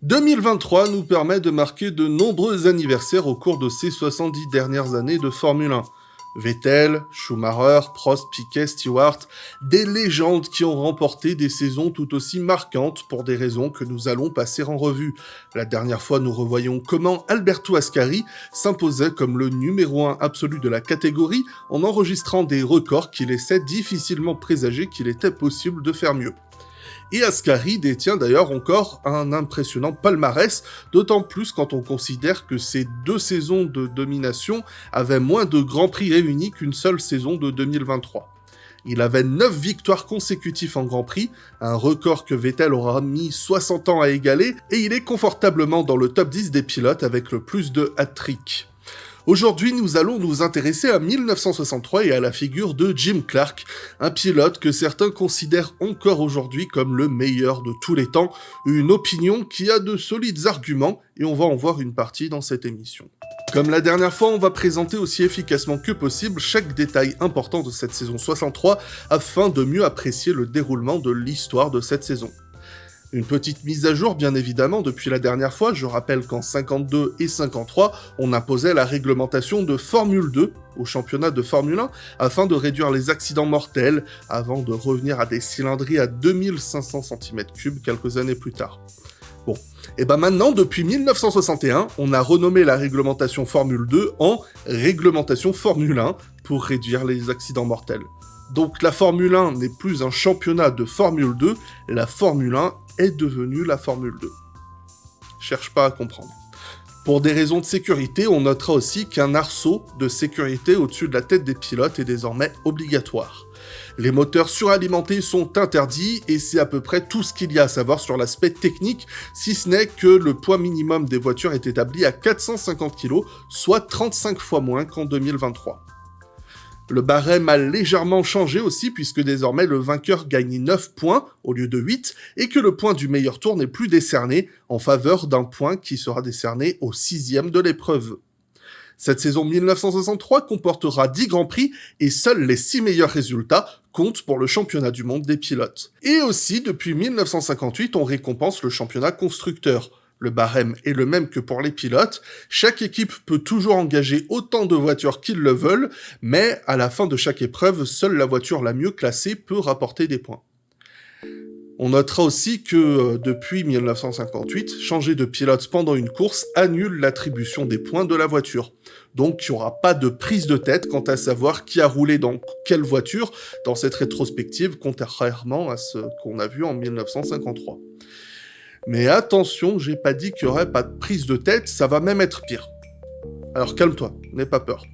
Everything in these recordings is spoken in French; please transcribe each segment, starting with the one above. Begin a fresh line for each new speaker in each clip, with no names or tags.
2023 nous permet de marquer de nombreux anniversaires au cours de ces 70 dernières années de Formule 1. Vettel, Schumacher, Prost, Piquet, Stewart, des légendes qui ont remporté des saisons tout aussi marquantes pour des raisons que nous allons passer en revue. La dernière fois, nous revoyons comment Alberto Ascari s'imposait comme le numéro 1 absolu de la catégorie en enregistrant des records qui laissaient difficilement présager qu'il était possible de faire mieux. Et Ascari détient d'ailleurs encore un impressionnant palmarès, d'autant plus quand on considère que ces 2 saisons de domination avaient moins de grands prix réunis qu'une seule saison de 2023. Il avait 9 victoires consécutives en Grand Prix, un record que Vettel aura mis 60 ans à égaler, et il est confortablement dans le top 10 des pilotes avec le plus de hat-tricks. Aujourd'hui, nous allons nous intéresser à 1963 et à la figure de Jim Clark, un pilote que certains considèrent encore aujourd'hui comme le meilleur de tous les temps, une opinion qui a de solides arguments et on va en voir une partie dans cette émission. Comme la dernière fois, on va présenter aussi efficacement que possible chaque détail important de cette saison 63 afin de mieux apprécier le déroulement de l'histoire de cette saison. Une petite mise à jour, bien évidemment, depuis la dernière fois. Je rappelle qu'en 52 et 53, on imposait la réglementation de Formule 2 au championnat de Formule 1 afin de réduire les accidents mortels avant de revenir à des cylindries à 2500 cm3 quelques années plus tard. Bon, et ben maintenant, depuis 1961, on a renommé la réglementation Formule 2 en réglementation Formule 1 pour réduire les accidents mortels. Donc la Formule 1 n'est plus un championnat de Formule 2, la Formule 1 est devenue la Formule 2. Cherche pas à comprendre. Pour des raisons de sécurité, on notera aussi qu'un arceau de sécurité au-dessus de la tête des pilotes est désormais obligatoire. Les moteurs suralimentés sont interdits et c'est à peu près tout ce qu'il y a à savoir sur l'aspect technique, si ce n'est que le poids minimum des voitures est établi à 450 kg, soit 35 fois moins qu'en 2023. Le barème a légèrement changé aussi puisque désormais le vainqueur gagne 9 points au lieu de 8 et que le point du meilleur tour n'est plus décerné en faveur d'un point qui sera décerné au 6e de l'épreuve. Cette saison 1963 comportera 10 grands prix et seuls les 6 meilleurs résultats comptent pour le championnat du monde des pilotes. Et aussi, depuis 1958, on récompense le championnat constructeur. Le barème est le même que pour les pilotes, chaque équipe peut toujours engager autant de voitures qu'ils le veulent, mais à la fin de chaque épreuve, seule la voiture la mieux classée peut rapporter des points. On notera aussi que depuis 1958, changer de pilote pendant une course annule l'attribution des points de la voiture. Donc il n'y aura pas de prise de tête quant à savoir qui a roulé dans quelle voiture dans cette rétrospective, contrairement à ce qu'on a vu en 1953. Mais attention, j'ai pas dit qu'il y aurait pas de prise de tête, ça va même être pire. Alors calme-toi, n'aie pas peur.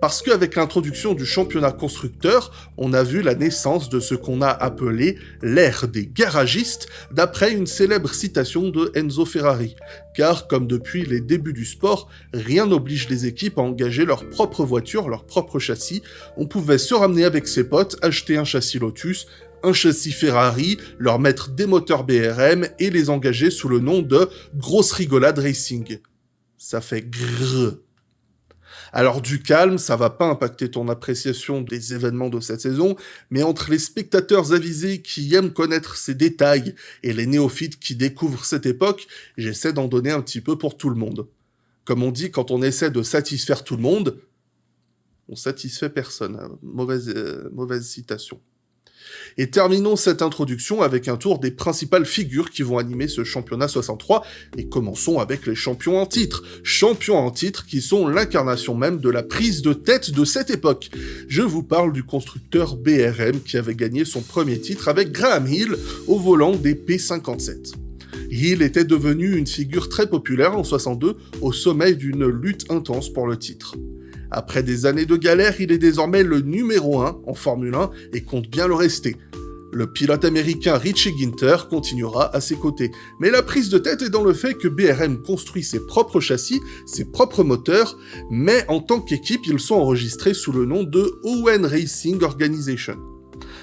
Parce qu'avec l'introduction du championnat constructeur, on a vu la naissance de ce qu'on a appelé l'ère des garagistes, d'après une célèbre citation de Enzo Ferrari. Car, comme depuis les débuts du sport, rien n'oblige les équipes à engager leur propre voiture, leur propre châssis. On pouvait se ramener avec ses potes, acheter un châssis Lotus, un châssis Ferrari, leur mettre des moteurs BRM et les engager sous le nom de Grosse Rigolade Racing. Ça fait grrr. Alors du calme, ça va pas impacter ton appréciation des événements de cette saison, mais entre les spectateurs avisés qui aiment connaître ces détails et les néophytes qui découvrent cette époque, j'essaie d'en donner un petit peu pour tout le monde. Comme on dit, quand on essaie de satisfaire tout le monde, on satisfait personne. Mauvaise citation. Et terminons cette introduction avec un tour des principales figures qui vont animer ce championnat 63, et commençons avec les champions en titre. Champions en titre qui sont l'incarnation même de la prise de tête de cette époque. Je vous parle du constructeur BRM qui avait gagné son premier titre avec Graham Hill au volant des P57. Hill était devenu une figure très populaire en 62 au sommet d'une lutte intense pour le titre. Après des années de galère, il est désormais le numéro 1 en Formule 1 et compte bien le rester. Le pilote américain Richie Ginter continuera à ses côtés. Mais la prise de tête est dans le fait que BRM construit ses propres châssis, ses propres moteurs, mais en tant qu'équipe, ils sont enregistrés sous le nom de Owen Racing Organization.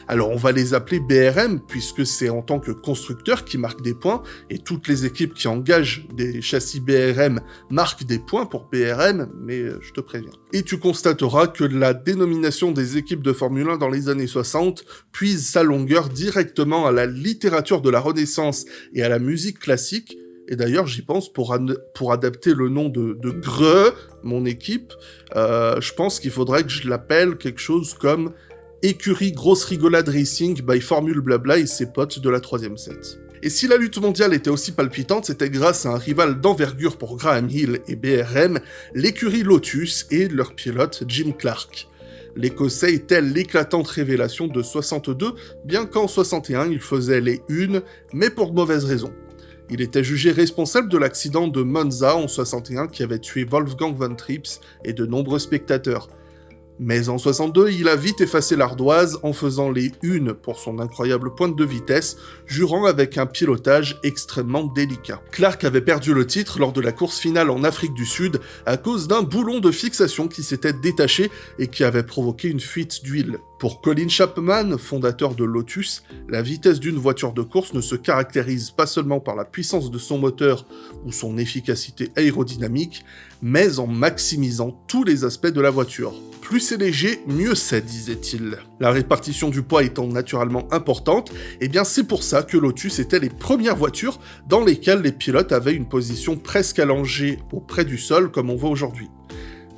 Alors on va les appeler BRM puisque c'est en tant que constructeur qui marque des points et toutes les équipes qui engagent des châssis BRM marquent des points pour BRM, mais je te préviens. Et tu constateras que la dénomination des équipes de Formule 1 dans les années 60 puise sa longueur directement à la littérature de la Renaissance et à la musique classique, Et d'ailleurs, j'y pense pour adapter le nom de Greux, mon équipe, je pense qu'il faudrait que je l'appelle quelque chose comme Écurie Grosse Rigolade Racing by Formule Blabla et ses potes de la 3ème set. Et si la lutte mondiale était aussi palpitante, c'était grâce à un rival d'envergure pour Graham Hill et BRM, l'écurie Lotus et leur pilote Jim Clark. L'Écossais était l'éclatante révélation de 62, bien qu'en 61 il faisait les unes, mais pour de mauvaises raisons. Il était jugé responsable de l'accident de Monza en 61 qui avait tué Wolfgang von Trips et de nombreux spectateurs. Mais en 62, il a vite effacé l'ardoise en faisant les unes pour son incroyable pointe de vitesse, jurant avec un pilotage extrêmement délicat. Clark avait perdu le titre lors de la course finale en Afrique du Sud à cause d'un boulon de fixation qui s'était détaché et qui avait provoqué une fuite d'huile. Pour Colin Chapman, fondateur de Lotus, la vitesse d'une voiture de course ne se caractérise pas seulement par la puissance de son moteur ou son efficacité aérodynamique, mais en maximisant tous les aspects de la voiture. Plus c'est léger, mieux c'est, disait-il. La répartition du poids étant naturellement importante, et bien c'est pour ça que Lotus était les premières voitures dans lesquelles les pilotes avaient une position presque allongée auprès du sol comme on voit aujourd'hui.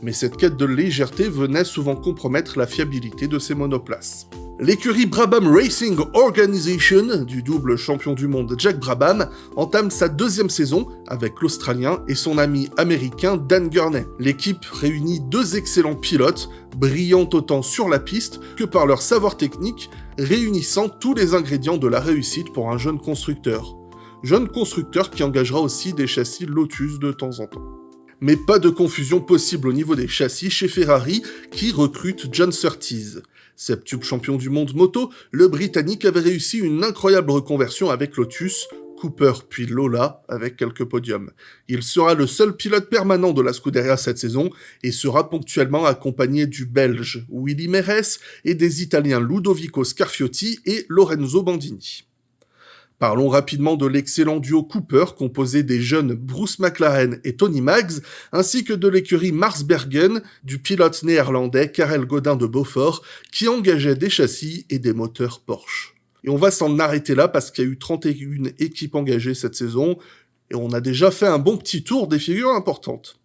Mais cette quête de légèreté venait souvent compromettre la fiabilité de ces monoplaces. L'écurie Brabham Racing Organisation, du double champion du monde Jack Brabham, entame sa 2e saison avec l'Australien et son ami américain Dan Gurney. L'équipe réunit 2 excellents pilotes, brillants autant sur la piste que par leur savoir technique, réunissant tous les ingrédients de la réussite pour un jeune constructeur. Jeune constructeur qui engagera aussi des châssis Lotus de temps en temps. Mais pas de confusion possible au niveau des châssis chez Ferrari, qui recrute John Surtees. Septuple champion du monde moto, le Britannique avait réussi une incroyable reconversion avec Lotus, Cooper puis Lola, avec quelques podiums. Il sera le seul pilote permanent de la Scuderia cette saison, et sera ponctuellement accompagné du Belge Willy Meres et des Italiens Ludovico Scarfiotti et Lorenzo Bandini. Parlons rapidement de l'excellent duo Cooper, composé des jeunes Bruce McLaren et Tony Maggs, ainsi que de l'écurie Marsbergen, du pilote néerlandais Karel Godin de Beaufort, qui engageait des châssis et des moteurs Porsche. Et on va s'en arrêter là parce qu'il y a eu 31 équipes engagées cette saison, et on a déjà fait un bon petit tour des figures importantes.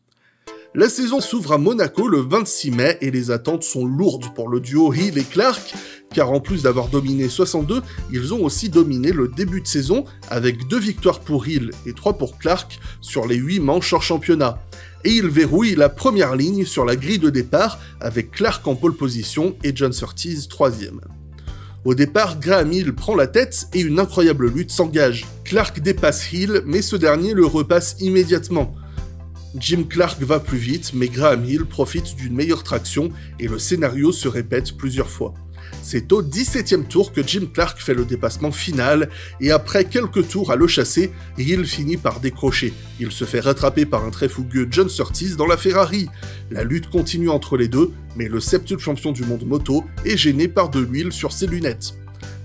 La saison s'ouvre à Monaco le 26 mai et les attentes sont lourdes pour le duo Hill et Clark, car en plus d'avoir dominé 62, ils ont aussi dominé le début de saison avec 2 victoires pour Hill et 3 pour Clark sur les 8 manches hors championnat. Et ils verrouillent la première ligne sur la grille de départ avec Clark en pole position et John Surtees 3ème. Au départ, Graham Hill prend la tête et une incroyable lutte s'engage. Clark dépasse Hill, mais ce dernier le repasse immédiatement. Jim Clark va plus vite, mais Graham Hill profite d'une meilleure traction et le scénario se répète plusieurs fois. C'est au 17e tour que Jim Clark fait le dépassement final, et après quelques tours à le chasser, Hill finit par décrocher. Il se fait rattraper par un très fougueux John Surtees dans la Ferrari. La lutte continue entre les deux, mais le septuple champion du monde moto est gêné par de l'huile sur ses lunettes.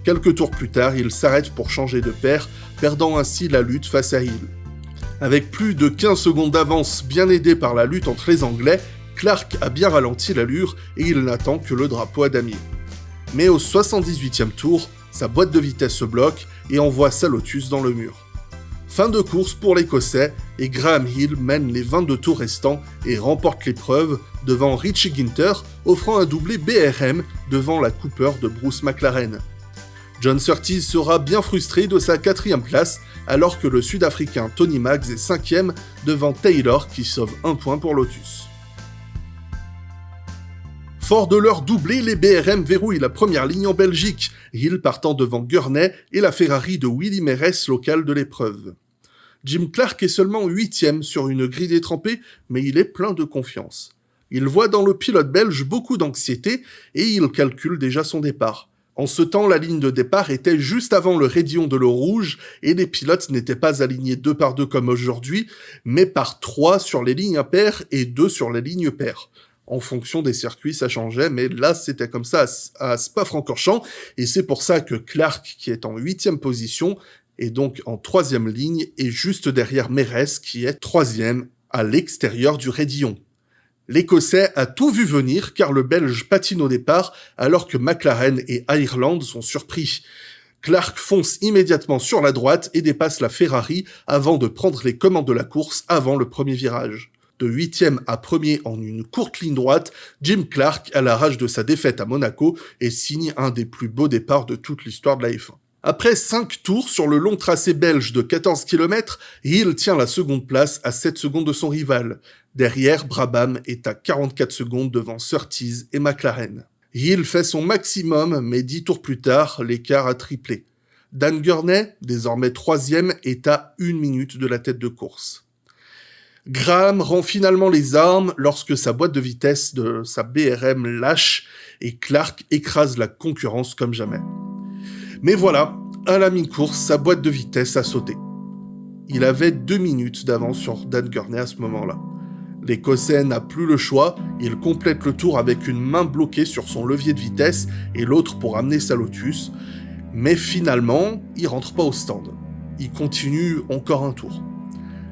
Quelques tours plus tard, il s'arrête pour changer de paire, perdant ainsi la lutte face à Hill. Avec plus de 15 secondes d'avance bien aidé par la lutte entre les Anglais, Clark a bien ralenti l'allure et il n'attend que le drapeau à damier. Mais au 78e tour, sa boîte de vitesse se bloque et envoie sa Lotus dans le mur. Fin de course pour l'Écossais et Graham Hill mène les 22 tours restants et remporte l'épreuve devant Richie Ginter, offrant un doublé BRM devant la Cooper de Bruce McLaren. John Surtees sera bien frustré de sa 4ème place, alors que le Sud-Africain Tony Maggs est 5ème devant Taylor qui sauve un point pour Lotus. Fort de leur doublé, les BRM verrouillent la première ligne en Belgique, Hill partant devant Gurney et la Ferrari de Willy Meres locale de l'épreuve. Jim Clark est seulement 8ème sur une grille détrempée, mais il est plein de confiance. Il voit dans le pilote belge beaucoup d'anxiété et il calcule déjà son départ. En ce temps, la ligne de départ était juste avant le raidillon de l'eau rouge et les pilotes n'étaient pas alignés 2 par 2 comme aujourd'hui, mais par 3 sur les lignes impaires et 2 sur les lignes paires. En fonction des circuits, ça changeait, mais là, c'était comme ça à Spa-Francorchamps, et c'est pour ça que Clark, qui est en 8ème position, est donc en 3ème ligne, et juste derrière Meres, qui est 3ème à l'extérieur du raidillon. L'Écossais a tout vu venir car le Belge patine au départ alors que McLaren et Ireland sont surpris. Clark fonce immédiatement sur la droite et dépasse la Ferrari avant de prendre les commandes de la course avant le premier virage. De 8e à 1er en une courte ligne droite, Jim Clark a la rage de sa défaite à Monaco et signe un des plus beaux départs de toute l'histoire de la F1. Après 5 tours sur le long tracé belge de 14 km, Hill tient la seconde place à 7 secondes de son rival. Derrière, Brabham est à 44 secondes devant Surtees et McLaren. Hill fait son maximum, mais 10 tours plus tard, l'écart a triplé. Dan Gurney, désormais 3e, est à 1 minute de la tête de course. Graham rend finalement les armes lorsque sa boîte de vitesse de sa BRM lâche et Clark écrase la concurrence comme jamais. Mais voilà, à la mi-course, sa boîte de vitesse a sauté. Il avait 2 minutes d'avance sur Dan Gurney à ce moment-là. L'Écossais n'a plus le choix, il complète le tour avec une main bloquée sur son levier de vitesse et l'autre pour amener sa Lotus. Mais finalement, il rentre pas au stand. Il continue encore un tour.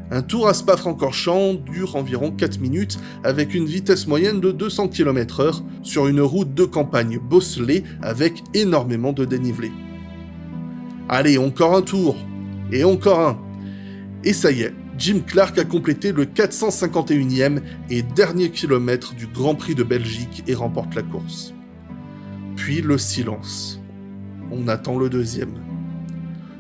Un tour à Spa-Francorchamps dure environ 4 minutes avec une vitesse moyenne de 200 km/h sur une route de campagne bosselée avec énormément de dénivelé. Allez, encore un tour, et encore un. Et ça y est, Jim Clark a complété le 451e et dernier kilomètre du Grand Prix de Belgique et remporte la course. Puis le silence. On attend le deuxième.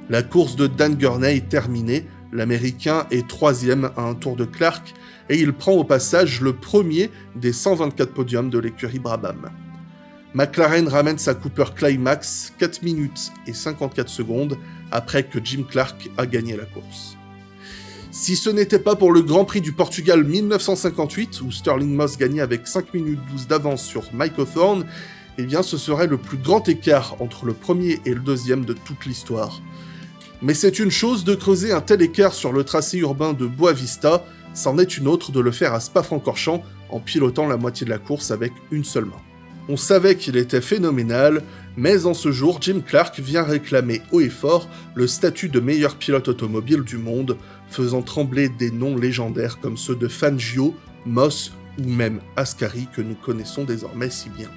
La course de Dan Gurney est terminée, l'Américain est 3e à un tour de Clark et il prend au passage le premier des 124 podiums de l'écurie Brabham. McLaren ramène sa Cooper Climax 4 minutes et 54 secondes après que Jim Clark a gagné la course. Si ce n'était pas pour le Grand Prix du Portugal 1958, où Stirling Moss gagnait avec 5 minutes 12 d'avance sur Mike Hawthorne, eh bien ce serait le plus grand écart entre le premier et le deuxième de toute l'histoire. Mais c'est une chose de creuser un tel écart sur le tracé urbain de Boa Vista, c'en est une autre de le faire à Spa-Francorchamps en pilotant la moitié de la course avec une seule main. On savait qu'il était phénoménal, mais en ce jour, Jim Clark vient réclamer haut et fort le statut de meilleur pilote automobile du monde, faisant trembler des noms légendaires comme ceux de Fangio, Moss ou même Ascari que nous connaissons désormais si bien.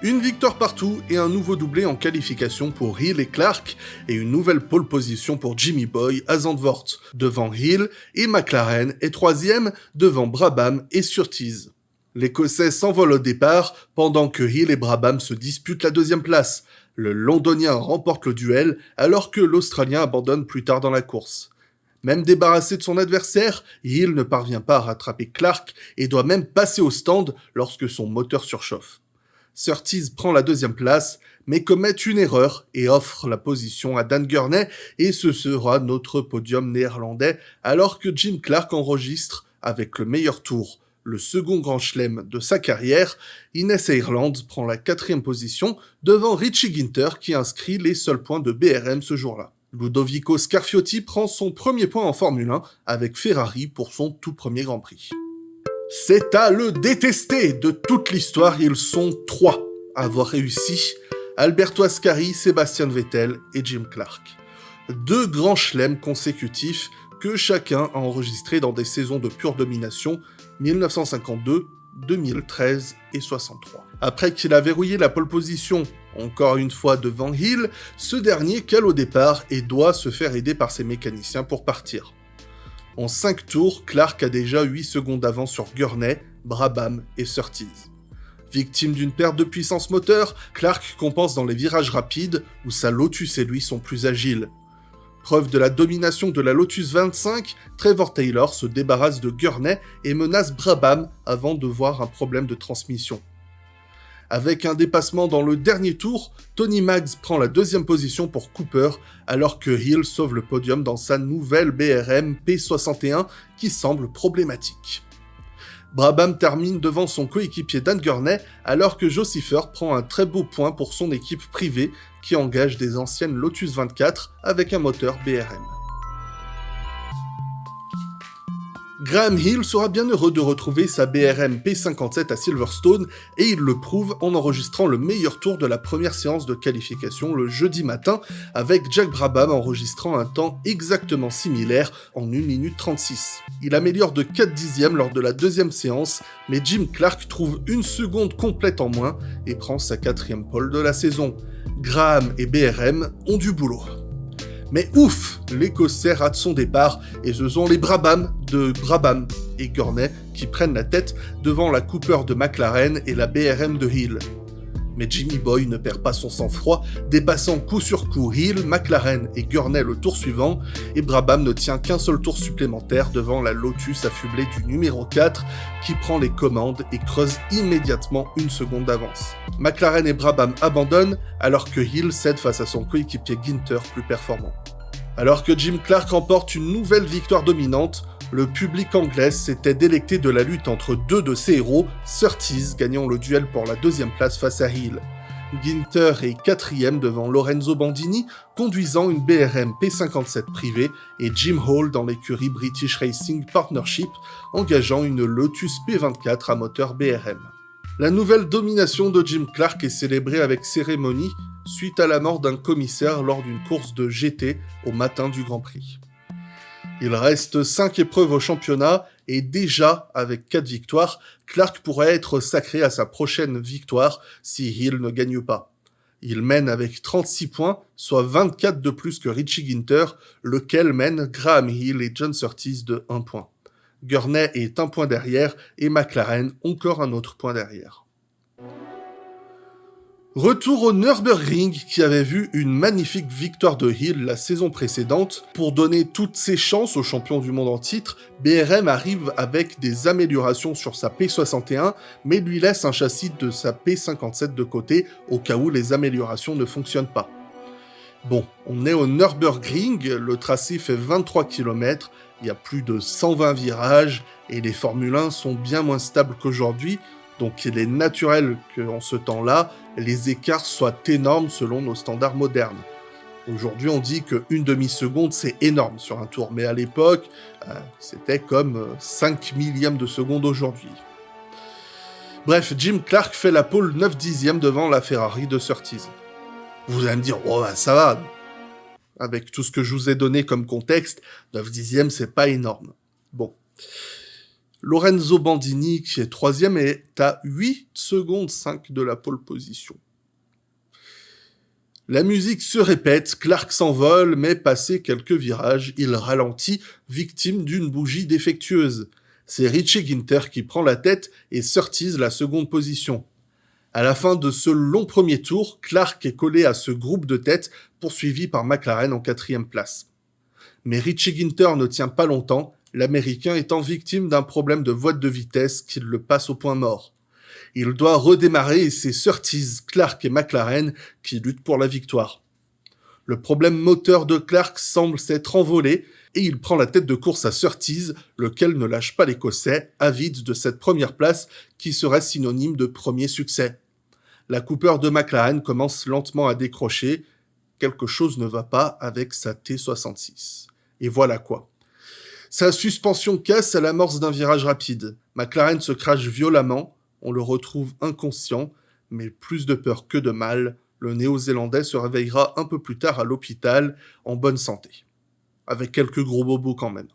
Une victoire partout et un nouveau doublé en qualification pour Hill et Clark et une nouvelle pole position pour Jimmy Boy à Zandvoort, devant Hill et McLaren et 3e devant Brabham et Surtees. L'Écossais s'envole au départ pendant que Hill et Brabham se disputent la 2e place. Le Londonien remporte le duel alors que l'Australien abandonne plus tard dans la course. Même débarrassé de son adversaire, Hill ne parvient pas à rattraper Clark et doit même passer au stand lorsque son moteur surchauffe. Surtees prend la 2e place, mais commet une erreur et offre la position à Dan Gurney, et ce sera notre podium néerlandais, alors que Jim Clark enregistre, avec le meilleur tour, le second grand chelem de sa carrière. Innes Ireland prend la 4e position, devant Richie Ginter qui inscrit les seuls points de BRM ce jour-là. Ludovico Scarfiotti prend son premier point en Formule 1 avec Ferrari pour son tout premier Grand Prix. C'est à le détester, de toute l'histoire, ils sont 3 à avoir réussi, Alberto Ascari, Sebastian Vettel et Jim Clark. 2 grands chelems consécutifs que chacun a enregistrés dans des saisons de pure domination, 1952, 2013 et 63. Après qu'il a verrouillé la pole position, encore une fois devant Hill, ce dernier cale au départ et doit se faire aider par ses mécaniciens pour partir. En 5 tours, Clark a déjà 8 secondes d'avance sur Gurney, Brabham et Surtees. Victime d'une perte de puissance moteur, Clark compense dans les virages rapides où sa Lotus et lui sont plus agiles. Preuve de la domination de la Lotus 25, Trevor Taylor se débarrasse de Gurney et menace Brabham avant de voir un problème de transmission. Avec un dépassement dans le dernier tour, Tony Maggs prend la 2e position pour Cooper, alors que Hill sauve le podium dans sa nouvelle BRM P61 qui semble problématique. Brabham termine devant son coéquipier Dan Gurney, alors que Joe Siffert prend un très beau point pour son équipe privée qui engage des anciennes Lotus 24 avec un moteur BRM. Graham Hill sera bien heureux de retrouver sa BRM P57 à Silverstone et il le prouve en enregistrant le meilleur tour de la première séance de qualification le jeudi matin avec Jack Brabham enregistrant un temps exactement similaire en 1 minute 36. Il améliore de 4 dixièmes lors de la 2e séance, mais Jim Clark trouve 1 seconde complète en moins et prend sa 4e pole de la saison. Graham et BRM ont du boulot. Mais ouf, l'Écossais rate son départ et ce sont les Brabham de Brabham et Gurney qui prennent la tête devant la Cooper de McLaren et la BRM de Hill. Mais Jimmy Boy ne perd pas son sang-froid, dépassant coup sur coup Hill, McLaren et Gurney le tour suivant, et Brabham ne tient qu'un seul tour supplémentaire devant la Lotus affublée du numéro 4 qui prend les commandes et creuse immédiatement une seconde d'avance. McLaren et Brabham abandonnent alors que Hill cède face à son coéquipier Ginter plus performant. Alors que Jim Clark remporte une nouvelle victoire dominante, le public anglais s'était délecté de la lutte entre deux de ses héros, Surtees gagnant le duel pour la deuxième place face à Hill. Ginter est quatrième devant Lorenzo Bandini, conduisant une BRM P57 privée, et Jim Hall dans l'écurie British Racing Partnership, engageant une Lotus P24 à moteur BRM. La nouvelle domination de Jim Clark est célébrée avec cérémonie suite à la mort d'un commissaire lors d'une course de GT au matin du Grand Prix. Il reste 5 épreuves au championnat et déjà, avec 4 victoires, Clark pourrait être sacré à sa prochaine victoire si Hill ne gagne pas. Il mène avec 36 points, soit 24 de plus que Richie Ginter, lequel mène Graham Hill et John Surtees de 1 point. Gurney est 1 point derrière et McLaren encore un autre point derrière. Retour au Nürburgring qui avait vu une magnifique victoire de Hill la saison précédente. Pour donner toutes ses chances au champion du monde en titre, BRM arrive avec des améliorations sur sa P61, mais lui laisse un châssis de sa P57 de côté au cas où les améliorations ne fonctionnent pas. Bon, on est au Nürburgring, le tracé fait 23 km, il y a plus de 120 virages et les Formule 1 sont bien moins stables qu'aujourd'hui, donc il est naturel qu'en ce temps-là, les écarts soient énormes selon nos standards modernes. Aujourd'hui, on dit qu'une demi-seconde, c'est énorme sur un tour, mais à l'époque, c'était comme 5 millièmes de seconde aujourd'hui. Bref, Jim Clark fait la pole 9 dixièmes devant la Ferrari de Surtees. Vous allez me dire, oh bah, ça va. Avec tout ce que je vous ai donné comme contexte, 9 dixièmes, c'est pas énorme. Bon. Lorenzo Bandini, qui est 3e, est à 8 secondes 5 de la pole position. La musique se répète, Clark s'envole, mais passé quelques virages, il ralentit, victime d'une bougie défectueuse. C'est Richie Ginter qui prend la tête et Surtees la seconde position. À la fin de ce long premier tour, Clark est collé à ce groupe de tête, poursuivi par McLaren en 4e place. Mais Richie Ginter ne tient pas longtemps, l'Américain étant victime d'un problème de boîte de vitesse qui le passe au point mort. Il doit redémarrer et c'est Surtees, Clark et McLaren qui luttent pour la victoire. Le problème moteur de Clark semble s'être envolé et il prend la tête de course à Surtees, lequel ne lâche pas l'Écossais, avide de cette première place qui serait synonyme de premier succès. La Cooper de McLaren commence lentement à décrocher. Quelque chose ne va pas avec sa T66. Et voilà quoi. Sa suspension casse à l'amorce d'un virage rapide. McLaren se crache violemment, on le retrouve inconscient, mais plus de peur que de mal, le Néo-Zélandais se réveillera un peu plus tard à l'hôpital, en bonne santé. Avec quelques gros bobos quand même.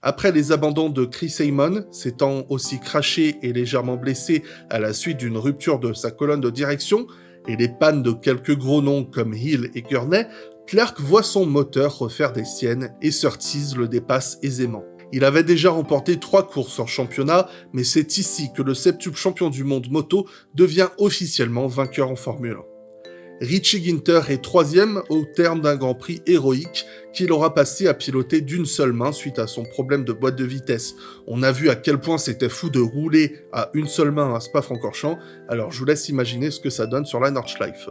Après les abandons de Chris Amon, s'étant aussi craché et légèrement blessé à la suite d'une rupture de sa colonne de direction, et les pannes de quelques gros noms comme Hill et Gurney, Clark voit son moteur refaire des siennes et Surtees le dépasse aisément. Il avait déjà remporté 3 courses en championnat, mais c'est ici que le septuple champion du monde moto devient officiellement vainqueur en Formule 1. Richie Ginter est 3e au terme d'un Grand Prix héroïque qu'il aura passé à piloter d'une seule main suite à son problème de boîte de vitesse. On a vu à quel point c'était fou de rouler à une seule main à Spa-Francorchamps, alors je vous laisse imaginer ce que ça donne sur la Nordschleife.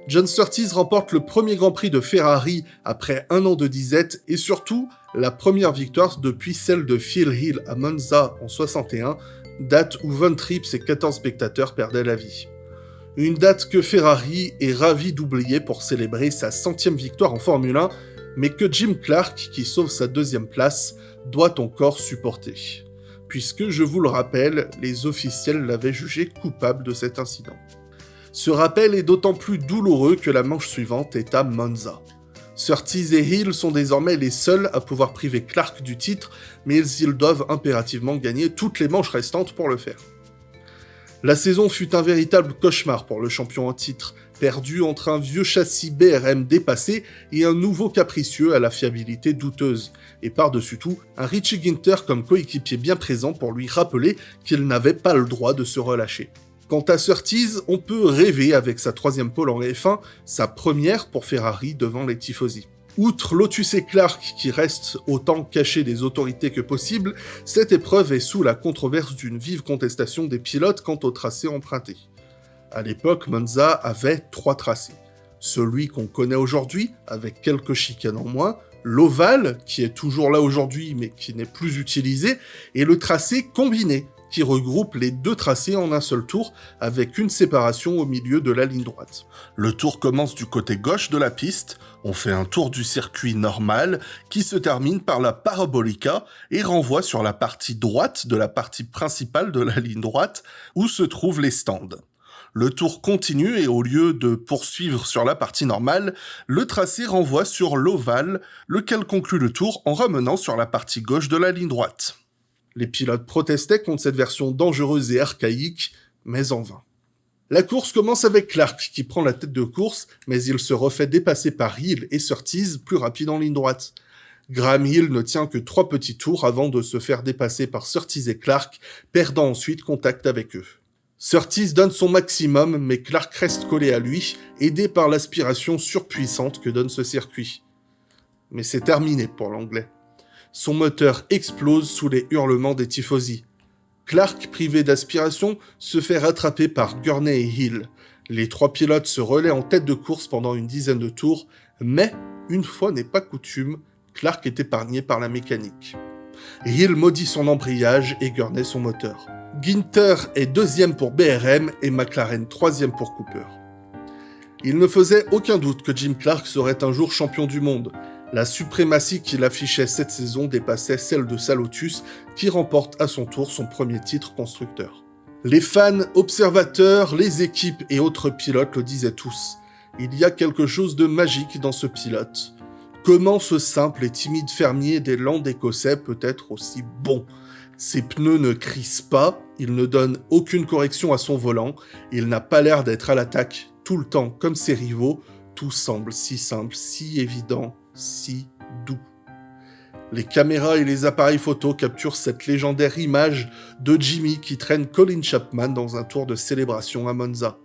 John Surtees remporte le premier Grand Prix de Ferrari après 1 an de disette et surtout la première victoire depuis celle de Phil Hill à Monza en 61, date où 20 trips et 14 spectateurs perdaient la vie. Une date que Ferrari est ravi d'oublier pour célébrer sa 100e victoire en Formule 1, mais que Jim Clark, qui sauve sa 2e place, doit encore supporter. Puisque, je vous le rappelle, les officiels l'avaient jugé coupable de cet incident. Ce rappel est d'autant plus douloureux que la manche suivante est à Monza. Surtees et Hill sont désormais les seuls à pouvoir priver Clark du titre, mais ils doivent impérativement gagner toutes les manches restantes pour le faire. La saison fut un véritable cauchemar pour le champion en titre. perdu entre un vieux châssis BRM dépassé et un nouveau capricieux à la fiabilité douteuse, et par-dessus tout, un Richie Ginter comme coéquipier bien présent pour lui rappeler qu'il n'avait pas le droit de se relâcher. Quant à Surtees, on peut rêver avec sa 3e pole en F1, sa première pour Ferrari devant les tifosi. Outre Lotus et Clark qui restent autant cachés des autorités que possible, cette épreuve est sous la controverse d'une vive contestation des pilotes quant au tracé emprunté. À l'époque, Monza avait 3 tracés. Celui qu'on connaît aujourd'hui, avec quelques chicanes en moins, l'ovale, qui est toujours là aujourd'hui mais qui n'est plus utilisé, et le tracé combiné, qui regroupe les 2 tracés en un seul tour, avec une séparation au milieu de la ligne droite. Le tour commence du côté gauche de la piste, on fait un tour du circuit normal, qui se termine par la Parabolica et renvoie sur la partie droite de la partie principale de la ligne droite, où se trouvent les stands. Le tour continue et au lieu de poursuivre sur la partie normale, le tracé renvoie sur l'ovale, lequel conclut le tour en ramenant sur la partie gauche de la ligne droite. Les pilotes protestaient contre cette version dangereuse et archaïque, mais en vain. La course commence avec Clark qui prend la tête de course, mais il se refait dépasser par Hill et Surtees plus rapide en ligne droite. Graham Hill ne tient que 3 petits tours avant de se faire dépasser par Surtees et Clark, perdant ensuite contact avec eux. Surtees donne son maximum, mais Clark reste collé à lui, aidé par l'aspiration surpuissante que donne ce circuit. Mais c'est terminé pour l'Anglais. Son moteur explose sous les hurlements des tifosi. Clark, privé d'aspiration, se fait rattraper par Gurney et Hill. Les 3 pilotes se relaient en tête de course pendant une dizaine de tours, mais, une fois n'est pas coutume, Clark est épargné par la mécanique. Hill maudit son embrayage et Gurney son moteur. Ginter est 2e pour BRM et McLaren 3e pour Cooper. Il ne faisait aucun doute que Jim Clark serait un jour champion du monde. La suprématie qu'il affichait cette saison dépassait celle de sa Lotus, qui remporte à son tour son premier titre constructeur. Les fans, observateurs, les équipes et autres pilotes le disaient tous. Il y a quelque chose de magique dans ce pilote. Comment ce simple et timide fermier des Landes écossais peut être aussi bon ? Ses pneus ne crissent pas, il ne donne aucune correction à son volant, il n'a pas l'air d'être à l'attaque tout le temps comme ses rivaux, tout semble si simple, si évident, si doux. Les caméras et les appareils photo capturent cette légendaire image de Jimmy qui traîne Colin Chapman dans un tour de célébration à Monza.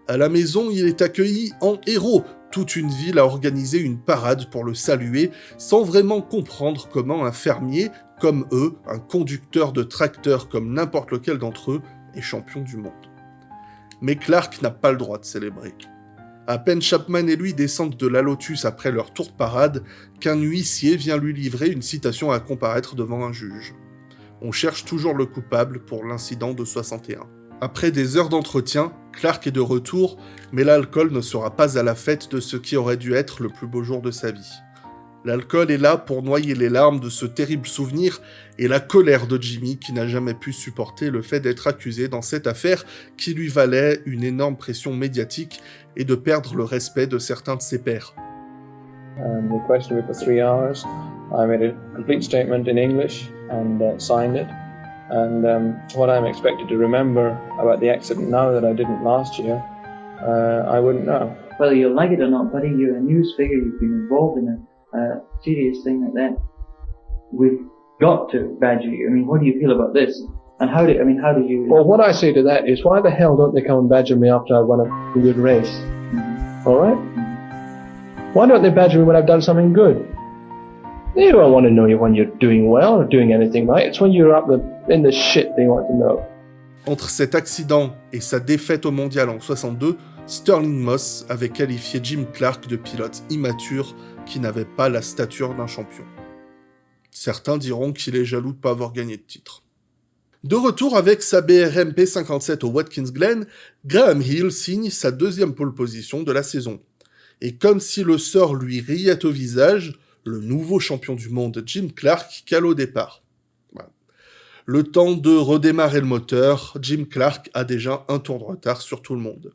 À la maison, il est accueilli en héros. Toute une ville a organisé une parade pour le saluer, sans vraiment comprendre comment un fermier, comme eux, un conducteur de tracteur comme n'importe lequel d'entre eux, est champion du monde. Mais Clark n'a pas le droit de célébrer. À peine Chapman et lui descendent de la Lotus après leur tour de parade, qu'un huissier vient lui livrer une citation à comparaître devant un juge. On cherche toujours le coupable pour l'incident de 61. Après des heures d'entretien, Clark est de retour, mais l'alcool ne sera pas à la fête de ce qui aurait dû être le plus beau jour de sa vie. L'alcool est là pour noyer les larmes de ce terrible souvenir et la colère de Jimmy qui n'a jamais pu supporter le fait d'être accusé dans cette affaire qui lui valait une énorme pression médiatique et de perdre le respect de certains de ses pairs.
The question for 3 hours. I made a complete statement in English and signed it. And what I'm expected to remember about the accident now that I didn't last year, I wouldn't know.
Whether you like it or not, buddy, you're a news figure, you've been involved in a serious thing like that. We've got to badger you. I mean, what do you feel about this? And how do you...
Well, what I say to that is, why the hell don't they come and badger me after I've won a good race? Mm-hmm. All right? Mm-hmm. Why don't they badger me when I've done something good? They don't want to know you when you're doing well or doing anything right. It's when you're up in the shit they want to know.
Entre cet accident et sa défaite au mondial en 62, Sterling Moss avait qualifié Jim Clark de pilote immature qui n'avait pas la stature d'un champion. Certains diront qu'il est jaloux de ne pas avoir gagné de titre. De retour avec sa BRM P57 au Watkins Glen, Graham Hill signe sa 2e pole position de la saison. Et comme si le sort lui riait au visage, le nouveau champion du monde Jim Clark cale au départ. Voilà. Le temps de redémarrer le moteur, Jim Clark a déjà un tour de retard sur tout le monde.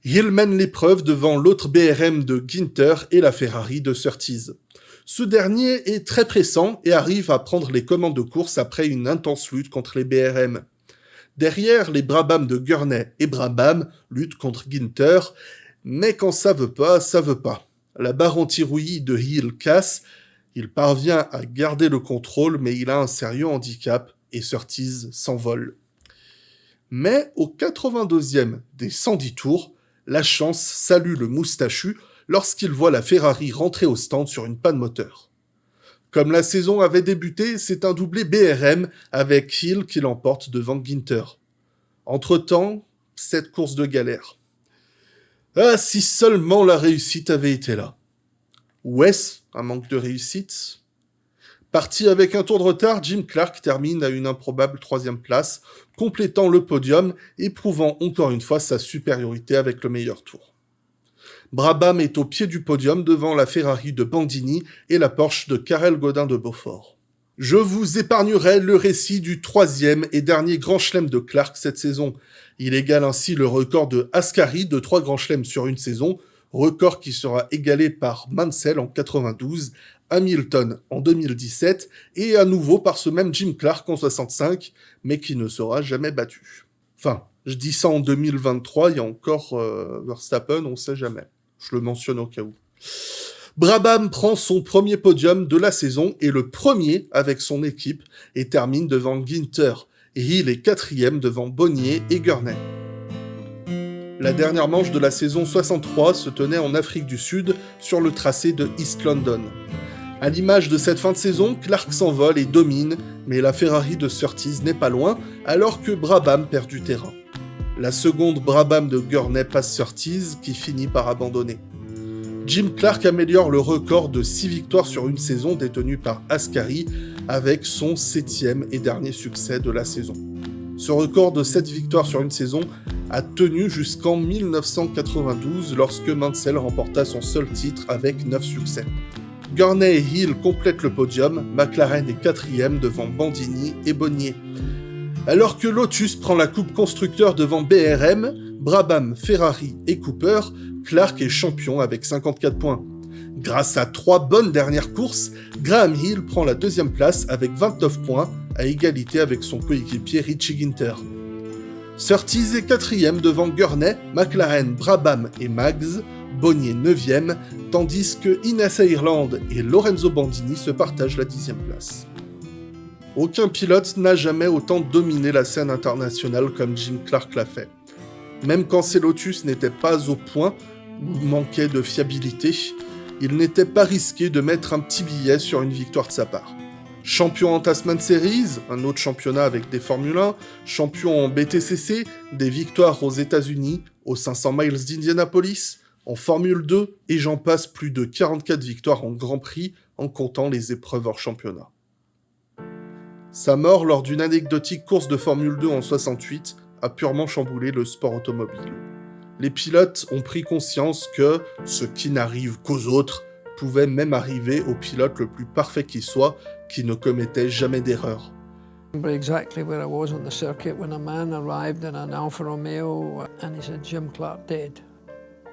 Hill mène l'épreuve devant l'autre BRM de Ginter et la Ferrari de Surtees. Ce dernier est très pressant et arrive à prendre les commandes de course après une intense lutte contre les BRM. Derrière, les Brabham de Gurney et Brabham luttent contre Ginter, mais quand ça veut pas, ça veut pas. La barre anti-rouillis de Hill casse, il parvient à garder le contrôle, mais il a un sérieux handicap et Surtees s'envole. Mais au 82e des 110 tours, la chance salue le moustachu lorsqu'il voit la Ferrari rentrer au stand sur une panne moteur. Comme la saison avait débuté, c'est un doublé BRM avec Hill qui l'emporte devant Ginter. Entre-temps, cette course de galère. Ah, si seulement la réussite avait été là. Ou est-ce un manque de réussite ? Parti avec un tour de retard, Jim Clark termine à une improbable 3e place, complétant le podium et prouvant encore une fois sa supériorité avec le meilleur tour. Brabham est au pied du podium devant la Ferrari de Bandini et la Porsche de Karel Godin de Beaufort. Je vous épargnerai le récit du 3e et dernier Grand Chelem de Clark cette saison. Il égale ainsi le record de Ascari de 3 Grands Chelems sur une saison, record qui sera égalé par Mansell en 92, Hamilton en 2017 et à nouveau par ce même Jim Clark en 65, mais qui ne sera jamais battu. Enfin, je dis ça en 2023, il y a encore Verstappen, on sait jamais. Je le mentionne au cas où. Brabham prend son premier podium de la saison et le premier avec son équipe et termine devant Ginter. Et il est 4e devant Bonnier et Gurney. La dernière manche de la saison 63 se tenait en Afrique du Sud sur le tracé de East London. À l'image de cette fin de saison, Clark s'envole et domine, mais la Ferrari de Surtees n'est pas loin, alors que Brabham perd du terrain. La seconde Brabham de Gurney passe Surtees, qui finit par abandonner. Jim Clark améliore le record de 6 victoires sur une saison détenu par Ascari, avec son 7e et dernier succès de la saison. Ce record de 7 victoires sur une saison a tenu jusqu'en 1992, lorsque Mansell remporta son seul titre avec 9 succès. Gurney et Hill complètent le podium, McLaren est 4e devant Bandini et Bonnier. Alors que Lotus prend la coupe constructeur devant BRM, Brabham, Ferrari et Cooper, Clark est champion avec 54 points. Grâce à 3 bonnes dernières courses, Graham Hill prend la 2e place avec 29 points, à égalité avec son coéquipier Richie Ginter. Surtees est 4e devant Gurney, McLaren, Brabham et Mags, Bonnier 9e, tandis que Innes Ireland et Lorenzo Bandini se partagent la 10e place. Aucun pilote n'a jamais autant dominé la scène internationale comme Jim Clark l'a fait. Même quand ses Lotus n'étaient pas au point ou manquaient de fiabilité, il n'était pas risqué de mettre un petit billet sur une victoire de sa part. Champion en Tasman Series, un autre championnat avec des Formule 1, champion en BTCC, des victoires aux États-Unis, aux 500 miles d'Indianapolis, en Formule 2, et j'en passe, plus de 44 victoires en Grand Prix en comptant les épreuves hors championnat. Sa mort lors d'une anecdotique course de Formule 2 en 68 a purement chamboulé le sport automobile. Les pilotes ont pris conscience que ce qui n'arrive qu'aux autres pouvait même arriver au pilote le plus parfait qui soit, qui ne commettait jamais d'erreur.
I remember exactly where I was on the circuit when a man arrived in an Alfa Romeo and he said, "Jim Clark dead."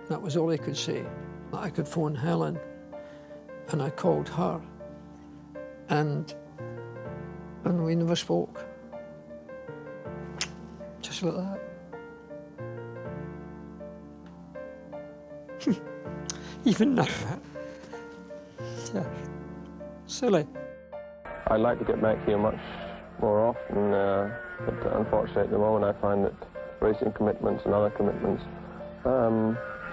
That was all he could say. I could phone Helen and I called her and we never spoke. Just like that. Even now. Yeah. Silly.
I'd like to get back here much more often, but unfortunately at the moment I find that racing commitments and other commitments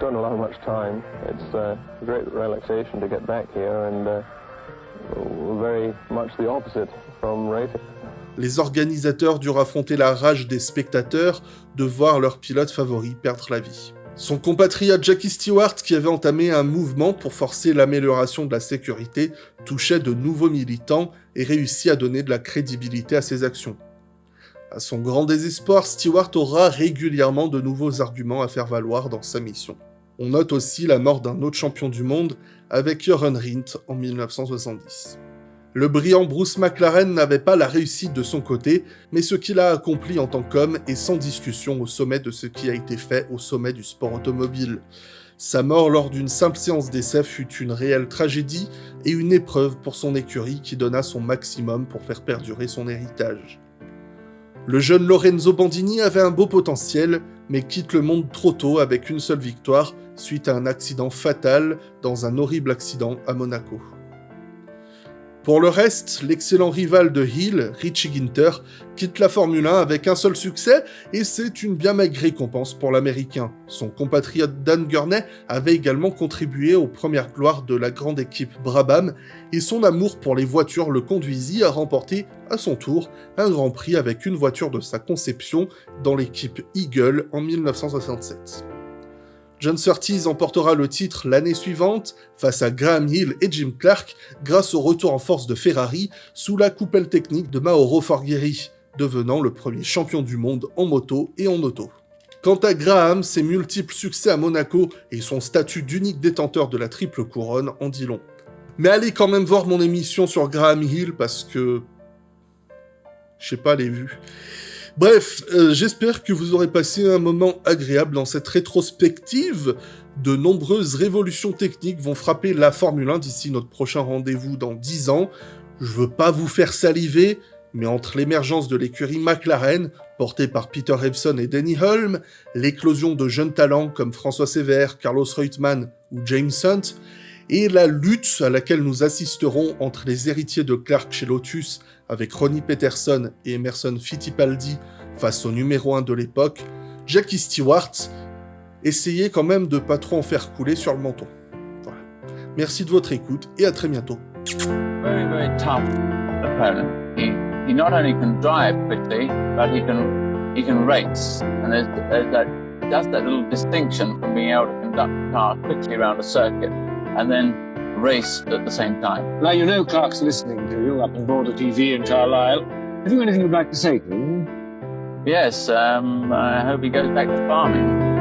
don't allow much time. It's a great relaxation to get back here and very much the opposite from racing.
Les organisateurs durent affronter la rage des spectateurs de voir leur pilote favori perdre la vie. Son compatriote Jackie Stewart, qui avait entamé un mouvement pour forcer l'amélioration de la sécurité, touchait de nouveaux militants et réussit à donner de la crédibilité à ses actions. À son grand désespoir, Stewart aura régulièrement de nouveaux arguments à faire valoir dans sa mission. On note aussi la mort d'un autre champion du monde avec Jochen Rindt en 1970. Le brillant Bruce McLaren n'avait pas la réussite de son côté, mais ce qu'il a accompli en tant qu'homme est sans discussion au sommet de ce qui a été fait au sommet du sport automobile. Sa mort lors d'une simple séance d'essai fut une réelle tragédie et une épreuve pour son écurie qui donna son maximum pour faire perdurer son héritage. Le jeune Lorenzo Bandini avait un beau potentiel, mais quitte le monde trop tôt avec une seule victoire suite à un accident fatal dans un horrible accident à Monaco. Pour le reste, l'excellent rival de Hill, Richie Ginter, quitte la Formule 1 avec un seul succès, et c'est une bien maigre récompense pour l'Américain. Son compatriote Dan Gurney avait également contribué aux premières gloires de la grande équipe Brabham, et son amour pour les voitures le conduisit à remporter, à son tour, un Grand Prix avec une voiture de sa conception dans l'équipe Eagle en 1967. John Surtees emportera le titre l'année suivante face à Graham Hill et Jim Clark grâce au retour en force de Ferrari sous la coupelle technique de Mauro Forghieri, devenant le premier champion du monde en moto et en auto. Quant à Graham, ses multiples succès à Monaco et son statut d'unique détenteur de la triple couronne en dit long. Mais allez quand même voir mon émission sur Graham Hill parce que... je sais pas les vues. Bref, j'espère que vous aurez passé un moment agréable dans cette rétrospective. De nombreuses révolutions techniques vont frapper la Formule 1 d'ici notre prochain rendez-vous dans 10 ans. Je veux pas vous faire saliver, mais entre l'émergence de l'écurie McLaren, portée par Peter Revson et Denny Hulme, l'éclosion de jeunes talents comme François Sévère, Carlos Reutemann ou James Hunt, et la lutte à laquelle nous assisterons entre les héritiers de Clark chez Lotus, avec Ronnie Peterson et Emerson Fittipaldi face au numéro 1 de l'époque, Jackie Stewart, essayez quand même de pas trop en faire couler sur le menton. Voilà. Merci de votre écoute et à très bientôt.
Very, very tough opponent. He not only can drive quickly, but he can race. And that's that little distinction from being able to conduct a car quickly around a circuit and then race at the same time.
Now, you know Clark's listening to you up on Border TV in Carlisle. Have you anything you'd like to say to him?
Yes, I hope he goes back to farming.